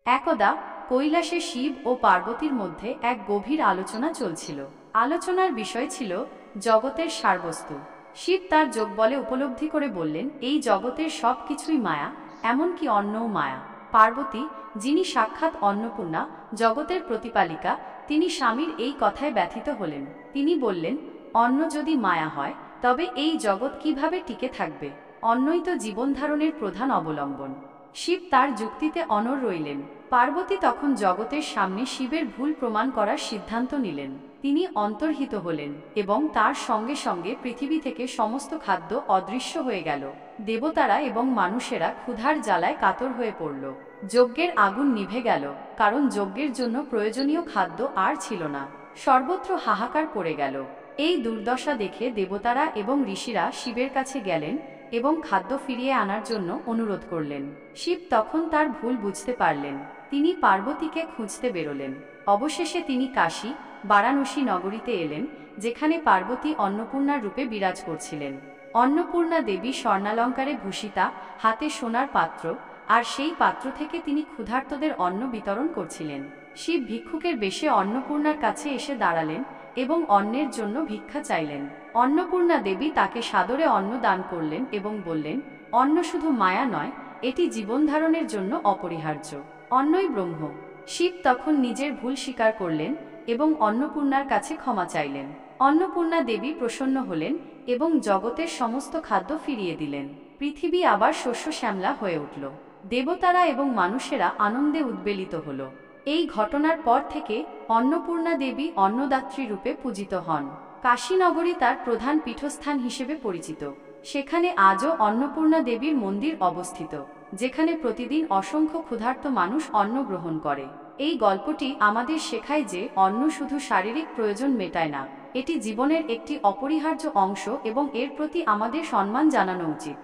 একদা কৈলাসে শিব ও পার্বতীর মধ্যে এক গভীর আলোচনা চলছিল। আলোচনার বিষয় ছিল জগতের সারবস্তু। শিব তার যোগবলে উপলব্ধি করে বললেন, এই জগতের সব কিছুই মায়া, এমনকি অন্নও মায়া। পার্বতী, যিনি সাক্ষাৎ অন্নপূর্ণা, জগতের প্রতিপালিকা, তিনি স্বামীর এই কথায় ব্যথিত হলেন। তিনি বললেন, অন্ন যদি মায়া হয় তবে এই জগৎ কিভাবে টিকে থাকবে? অন্নই তো জীবনধারণের প্রধান অবলম্বন। শিব তার যুক্তিতে অনড় রইলেন। পার্বতী তখন জগতের সামনে শিবের ভুল প্রমাণ করার সিদ্ধান্ত নিলেন। তিনি অন্তর্হিত হলেন এবং তার সঙ্গে সঙ্গে পৃথিবী থেকে সমস্ত খাদ্য অদৃশ্য হয়ে গেল। দেবতারা এবং মানুষেরা ক্ষুধার জ্বালায় কাতর হয়ে পড়ল। যজ্ঞের আগুন নিভে গেল, কারণ যজ্ঞের জন্য প্রয়োজনীয় খাদ্য আর ছিল না। সর্বত্র হাহাকার পড়ে গেল। এই দুর্দশা দেখে দেবতারা এবং ঋষিরা শিবের কাছে গেলেন এবং খাদ্য ফিরিয়ে আনার জন্য অনুরোধ করলেন। শিব তখন তার ভুল বুঝতে পারলেন। তিনি পার্বতীকে খুঁজতে বেরোলেন। অবশেষে তিনি কাশী, বারাণসী নগরীতে এলেন, যেখানে পার্বতী অন্নপূর্ণার রূপে বিরাজ করছিলেন। অন্নপূর্ণা দেবী স্বর্ণালঙ্কারে ভূষিতা, হাতে সোনার পাত্র, আর সেই পাত্র থেকে তিনি ক্ষুধার্তদের অন্ন বিতরণ করছিলেন। শিব ভিক্ষুকের বেশে অন্নপূর্ণার কাছে এসে দাঁড়ালেন এবং অন্নের জন্য ভিক্ষা চাইলেন। অন্নপূর্ণা দেবী তাকে সাদরে অন্ন দান করলেন এবং বললেন, অন্ন শুধু মায়া নয়, এটি জীবনধারণের জন্য অপরিহার্য। অন্নই ব্রহ্ম। শিব তখন নিজের ভুল স্বীকার করলেন এবং অন্নপূর্ণার কাছে ক্ষমা চাইলেন। অন্নপূর্ণা দেবী প্রসন্ন হলেন এবং জগতের সমস্ত খাদ্য ফিরিয়ে দিলেন। পৃথিবী আবার শস্য শ্যামলা হয়ে উঠল। দেবতারা এবং মানুষেরা আনন্দে উদ্বেলিত হল। এই ঘটনার পর থেকে অন্নপূর্ণা দেবী অন্নদাত্রী রূপে পূজিত হন। কাশীনগরী তার প্রধান পীঠস্থান হিসেবে পরিচিত। সেখানে আজও অন্নপূর্ণা দেবীর মন্দির অবস্থিত, যেখানে প্রতিদিন অসংখ্য ক্ষুধার্ত মানুষ অন্ন গ্রহণ করে। এই গল্পটি আমাদের শেখায় যে অন্ন শুধু শারীরিক প্রয়োজন মেটায় না, এটি জীবনের একটি অপরিহার্য অংশ এবং এর প্রতি আমাদের সম্মান জানানো উচিত।